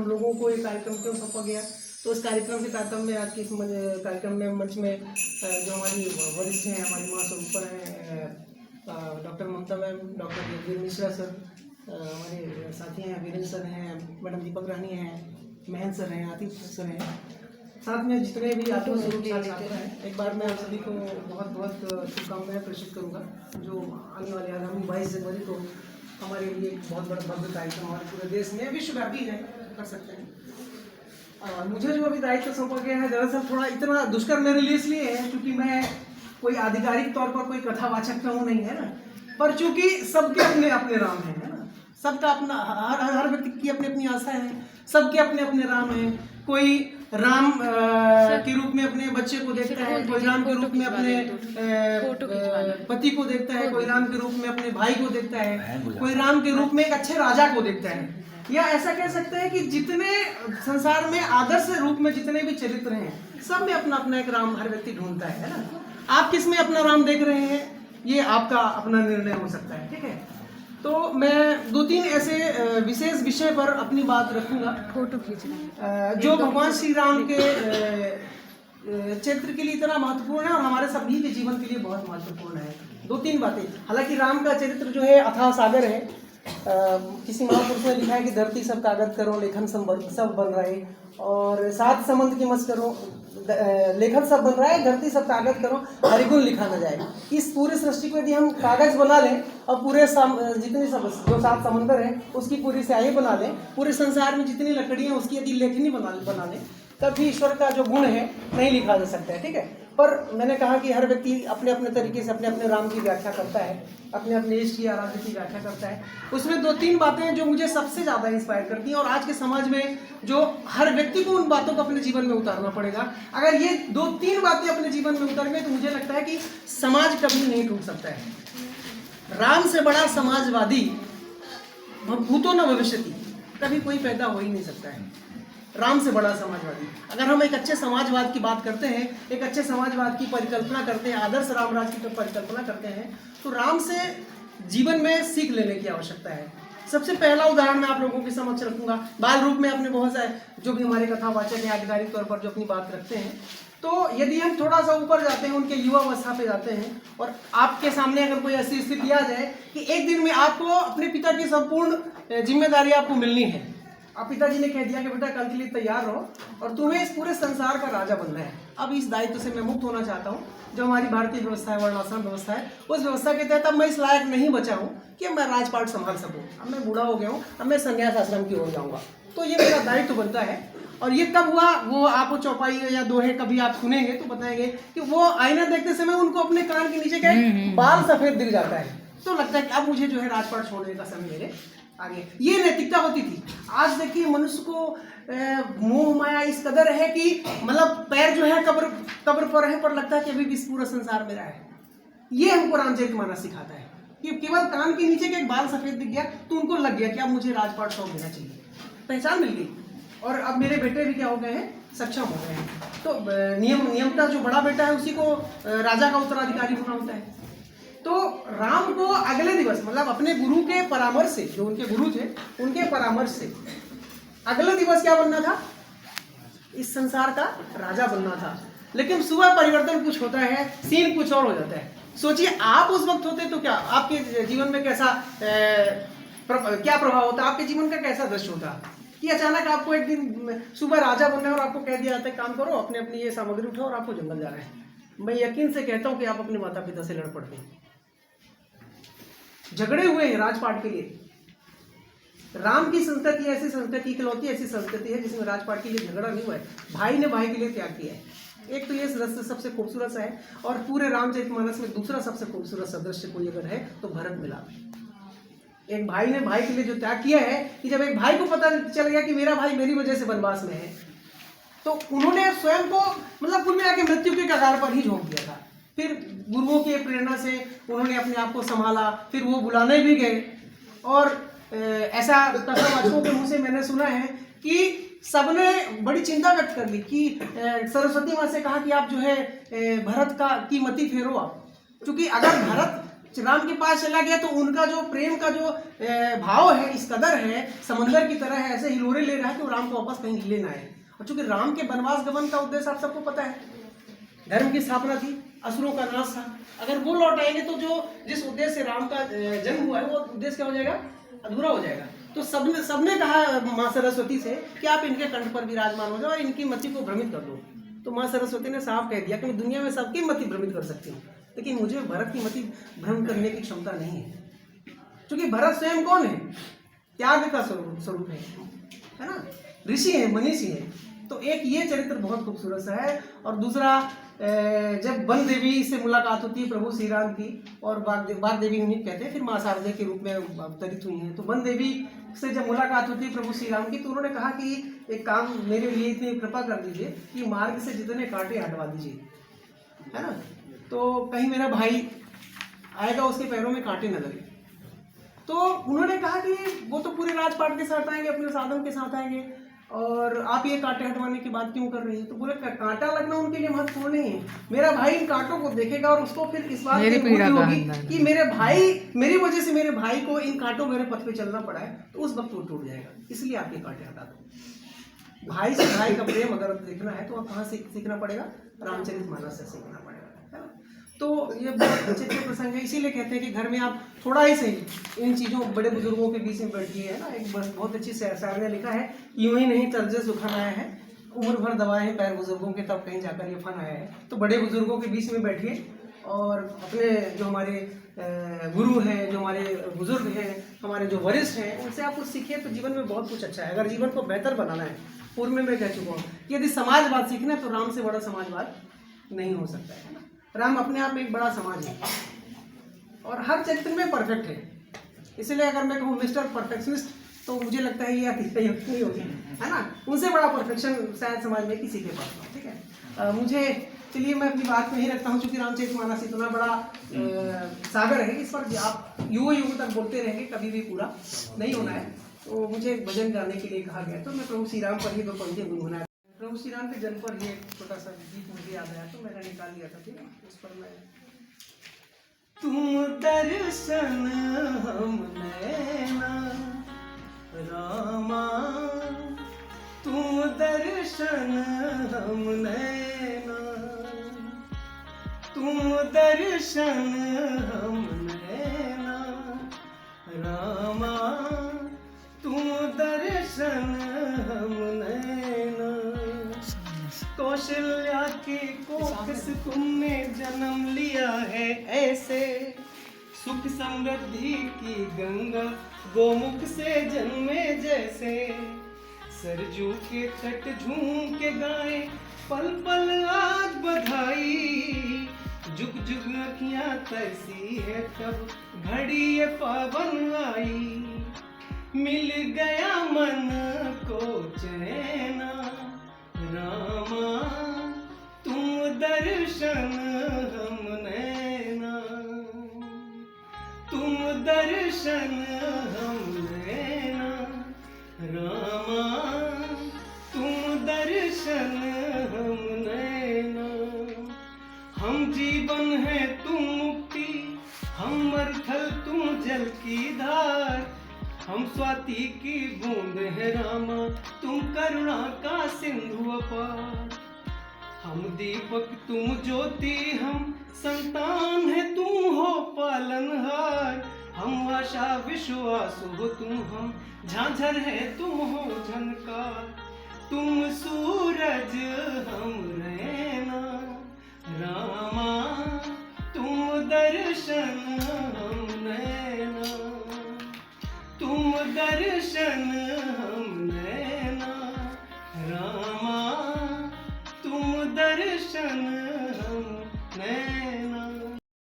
लोगों को एक कार्यक्रम क्यों सौंपा गया, तो इस कार्यक्रम के तारतम्य में आज के इस कार्यक्रम में मंच में जो हमारी वरिष्ठ हैं, हमारी माँ स्वरूपा हैं, doctor Mamta ma'am, doctor Yogendra Mishra sir, हमारे साथी हैं वीरेंद्र सर हैं, मैडम दीपक रानी हैं, महेंद्र सर हैं, आतिफ सर हैं, साथ में जितने भी आत्मा स्वरूप छात्र हैं, एक बार मैं आप सभी को बहुत बहुत शुभकामनाएं प्रेषित करूँगा। जो आने वाले आगामी 22 जनवरी को हमारे लिए एक बहुत बड़ा भव्य कार्यक्रम हमारे पूरे देश में विश्वव्यापी है, कर सकते हैं। मुझे जो अभी दायित्व सौंपा गया है, दरअसल थोड़ा इतना दुष्कर मेरे लिए इसलिए है क्योंकि मैं कोई आधिकारिक तौर पर कोई कथावाचक तो हूँ नहीं, है ना, पर चूंकि सबके अपने अपने राम हैं, है ना, सबका अपना, हर व्यक्ति की अपनी अपनी आशा है, सबके अपने अपने राम हैं। कोई राम के रूप में अपने बच्चे को देखता है, कोई राम के रूप में अपने पति को देखता है, कोई राम के रूप में अपने भाई को देखता है, कोई राम के रूप में एक अच्छे राजा को देखता है। या ऐसा कह सकते हैं कि जितने संसार में आदर्श रूप में जितने भी चरित्र हैं, सब में अपना अपना एक राम हर व्यक्ति ढूंढता है ना। आप किस में अपना राम देख रहे हैं, ये आपका अपना निर्णय हो सकता है, ठीक है। तो मैं 2-3 ऐसे विशेष विषय पर अपनी बात रखूंगा, फोटो खींचना, जो भगवान श्री राम के चरित्र के लिए इतना महत्वपूर्ण है और हमारे सभी के जीवन के लिए बहुत महत्वपूर्ण है। 2-3 बातें। हालांकि राम का चरित्र जो है अथाह सागर है। किसी महापुरुष ने लिखा है कि धरती सब कागज करो, लेखन सब बन रहे, और 7 समंद की मस करो, लेखन सब बन रहा है, धरती सब कागज करो, हरिगुण लिखा न जाए। इस पूरे सृष्टि को यदि हम कागज बना लें और पूरे जितने सब जो 7 समंदर हैं उसकी पूरी स्याही बना लें, पूरे संसार में जितनी लकड़ियाँ उसकी यदि लेखनी बना लें, तब भी ईश्वर का जो गुण है नहीं लिखा जा सकता है, ठीक है। पर मैंने कहा कि हर व्यक्ति अपने अपने तरीके से अपने अपने राम की व्याख्या करता है, अपने अपने इष्ट की आराध्य की व्याख्या करता है। उसमें 2-3 बातें जो मुझे सबसे ज़्यादा इंस्पायर करती हैं और आज के समाज में जो हर व्यक्ति को उन बातों को अपने जीवन में उतारना पड़ेगा। अगर ये 2-3 बातें अपने जीवन में उतर गए तो मुझे लगता है कि समाज कभी नहीं टूट सकता है। राम से बड़ा समाजवादी भूतो न भविष्यति, कभी कोई पैदा हो ही नहीं सकता है। राम से बड़ा समाजवादी, अगर हम एक अच्छे समाजवाद की बात करते हैं, एक अच्छे समाजवाद की परिकल्पना करते हैं, आदर्श राम राज की परिकल्पना करते हैं, तो राम से जीवन में सीख लेने की आवश्यकता है। सबसे पहला उदाहरण मैं आप लोगों के समक्ष रखूंगा। बाल रूप में अपने बहुत सारे जो भी हमारे कथावाचक हैं आधिकारिक तौर पर जो अपनी बात रखते हैं, तो यदि हम थोड़ा सा ऊपर जाते हैं, उनके युवा अवस्था पे जाते हैं, और आपके सामने अगर कोई ऐसी स्थिति आ जाए कि एक दिन में आपको अपने पिता की संपूर्ण जिम्मेदारी आपको मिलनी है, अब पिताजी ने कह दिया कि बेटा कल के लिए तैयार रहो और तुम्हें इस पूरे संसार का राजा बनना है। अब इस दायित्व से मैं मुक्त होना चाहता हूँ। जो हमारी भारतीय व्यवस्था है, वर्णाश्रम व्यवस्था है, उस व्यवस्था के तहत अब मैं इस लायक नहीं बचा हूँ कि मैं राजपाट संभाल सकूँ। अब मैं बूढ़ा हो गया हूँ, अब मैं संन्यास आश्रम की ओर जाऊँगा। तो ये मेरा दायित्व बनता है। और ये कब हुआ, वो आप चौपाई या दोहे कभी आप सुनेंगे तो बताएंगे कि वो आईना देखते समय उनको अपने कान के नीचे के बाल सफेद दिख जाता है, तो लगता है कि अब मुझे जो है राजपाट छोड़ने का समय मेरे आगे। ये नैतिकता होती थी। आज देखिए मनुष्य को मोह माया इस कदर है कि मतलब पैर जो है कब्र पर है, पर लगता है कि अभी भी इस पूरा संसार मेरा है। ये हमको रामचरितमानस सिखाता है कि केवल कान के नीचे के एक बाल सफेद दिख गया तो उनको लग गया कि अब मुझे राजपाट सौंप देना चाहिए, पहचान मिल गई। और अब मेरे बेटे भी क्या हो गए हैं, सक्षम हो गए हैं। तो नियमतः जो बड़ा बेटा है उसी को राजा का उत्तराधिकारी होना होता है। तो राम को अगले दिवस मतलब अपने गुरु के परामर्श से, जो उनके गुरु थे उनके परामर्श से अगले दिवस क्या बनना था, इस संसार का राजा बनना था। लेकिन सुबह परिवर्तन कुछ होता है, सीन कुछ और हो जाता है। सोचिए आप उस वक्त होते तो क्या आपके जीवन में कैसा क्या प्रभाव होता, आपके जीवन का कैसा दृश्य होता कि अचानक आपको एक दिन सुबह राजा बनना है और आपको कह दिया जाता है काम करो, अपने अपनी ये सामग्री उठाओ और आपको जंगल जाना है। मैं यकीन से कहता हूं कि आप अपने माता पिता से लड़ पड़ते हैं, झगड़े हुए हैं राजपाट के लिए। राम की संस्कृति ऐसी संस्कृति, इकलौती ऐसी संस्कृति है जिसमें राजपाट के लिए झगड़ा नहीं हुआ है, भाई ने भाई के लिए त्याग किया है। एक तो ये दृश्य सबसे खूबसूरत सा है। और पूरे रामचरितमानस में दूसरा सबसे खूबसूरत सा दृश्य कोई अगर है तो भरत मिलाप। एक भाई ने भाई के लिए जो त्याग किया है कि जब एक भाई को पता चल गया कि मेरा भाई मेरी वजह से वनवास में है, तो उन्होंने स्वयं को मतलब कुल मिला के मृत्यु के कगार पर ही झोंक दिया था। फिर गुरुओं की प्रेरणा से उन्होंने अपने आप को संभाला, फिर वो बुलाने भी गए। और ऐसा कथावाचकों के मुंह से मैंने सुना है कि सबने बड़ी चिंता व्यक्त कर ली कि सरस्वती माँ से कहा कि आप जो है भरत की मति फेरो आप, क्योंकि अगर भरत राम के पास चला गया तो उनका जो प्रेम का जो भाव है इस कदर है, समंदर की तरह है, ऐसे हिलोरे ले रहा है कि वो राम को वापस कहीं ले ना आए। और चूंकि राम के वनवास गमन का उद्देश्य आप सबको पता है, धर्म की स्थापना थी, असुरों का नाश था। अगर वो लौट आएंगे तो जो जिस उद्देश्य से राम का जन्म हुआ है वो उद्देश्य क्या हो जाएगा, अधूरा हो जाएगा। तो सबने कहा माँ सरस्वती से कि आप इनके कंठ पर विराजमान हो जाओ और इनकी मति को भ्रमित कर दो। तो माँ सरस्वती ने साफ कह दिया कि मैं दुनिया में सबकी मति भ्रमित कर सकती हूँ, लेकिन मुझे भरत की मति भ्रम करने की क्षमता नहीं है। क्योंकि भरत स्वयं कौन है, त्याग का स्वरूप है ना, ऋषि है, मनीषी है। तो एक ये चरित्र बहुत खूबसूरत सा है। और दूसरा, जब वन देवी से मुलाकात होती है प्रभु श्री राम की, और बाग देवी उन्हीं कहते हैं, फिर माँ शारदे के रूप में अवतरित हुई हैं। तो वन देवी से जब मुलाकात होती है प्रभु श्री राम की, तो उन्होंने कहा कि एक काम मेरे लिए इतनी कृपा कर दीजिए कि मार्ग से जितने कांटे हटवा दीजिए, है ना, तो कहीं मेरा भाई आएगा उसके पैरों में कांटे न लगे। तो उन्होंने कहा कि वो तो पूरे राजपाट के साथ आएंगे, अपने साधन के साथ आएंगे, और आप ये कांटे हटवाने की बात क्यों कर रही है। तो बोले कांटा लगना उनके लिए महत्वपूर्ण नहीं है, मेरा भाई इन कांटों को देखेगा और उसको फिर इस बात की अनुभूति होगी कि मेरी वजह से मेरे भाई को इन कांटों मेरे पथ पे चलना पड़ा है, तो उस वक्त वो टूट जाएगा, इसलिए आप ये कांटे हटा दो। भाई से भाई का प्रेम अगर देखना है तो आप कहाँ से सीखना पड़ेगा, रामचरितमानस से सीखना पड़ेगा, है ना। तो ये बहुत अच्छे प्रसंग है, इसीलिए कहते हैं कि घर में आप थोड़ा ही सही इन चीज़ों, बड़े बुजुर्गों के बीच में बैठिए, है ना। एक बहुत अच्छी शायर ने लिखा है, यूं ही नहीं तर्ज सुखन आया है, उम्र भर दबाए हैं पैर बुजुर्गों के, तब कहीं जाकर ये फन आया है। तो बड़े बुजुर्गों के बीच में बैठिए और अपने जो हमारे गुरु हैं, जो हमारे बुजुर्ग हैं, हमारे जो वरिष्ठ हैं, उनसे आप कुछ सीखिए तो जीवन में बहुत कुछ अच्छा है। अगर जीवन को बेहतर बनाना है, पूर्व में मैं कह चुका हूँ कि यदि समाजवाद सीखना है तो राम से बड़ा समाजवाद नहीं हो सकता है ना। राम अपने आप में एक बड़ा समाज है और हर चरित्र में परफेक्ट है। इसलिए अगर मैं कहूँ मिस्टर परफेक्शनिस्ट, तो मुझे लगता है ये अतिशयोक्ति नहीं होगी, है ना। उनसे बड़ा परफेक्शन शायद समाज में किसी के पास नहीं, ठीक है। मुझे, चलिए मैं अपनी बात में ही रखता हूँ, क्योंकि रामचरितमानस इतना बड़ा सागर है, इस पर आप युग तक बोलते रहेंगे, कभी भी पूरा नहीं होना है। तो मुझे भजन गाने के लिए कहा गया, तो मैं प्रभु श्री राम पर ही 2 पंक्तियां गुनगुनाया। प्रभु श्री राम के जन्म पर ही एक छोटा सा गीत मुझे याद आया, तो मैंने निकाल लिया था, ठीक है। उस पर मैं, तुम दर्शन हम नैना रामा, तुम दर्शन हम नैना, तुम दर्शन हम नैना रामा, तुम दर्शन हम नैना। कौशल्या के कोख से तुमने जन्म लिया है ऐसे, सुख समृद्धि की गंगा गोमुख से जन्मे जैसे, सरजू के तट झूम के गाए पल पल आज बधाई, जुग जुग अखियां तरसी है तब घड़ी ये पावन आई, मिल गया मन को चैना रामा, तुम दर्शन हम नैना, तुम दर्शन हम नैना रामा, तुम दर्शन हम नैना। हम जीवन है तुम मुक्ति, हम मरथल तुम जल की धार, हम स्वाति की बूंद है रामा, तुम करुणा का सिंधु अपार, हम दीपक तुम ज्योति, हम संतान है तुम हो पालनहार, हम आशा विश्वास हो तुम, हम झांझर है तुम हो झनकार, तुम सूरज हम रैना रामा, तुम दर्शन हम नैना, तुम दर्शन हम नैना रामा, तुम दर्शन हम नैना।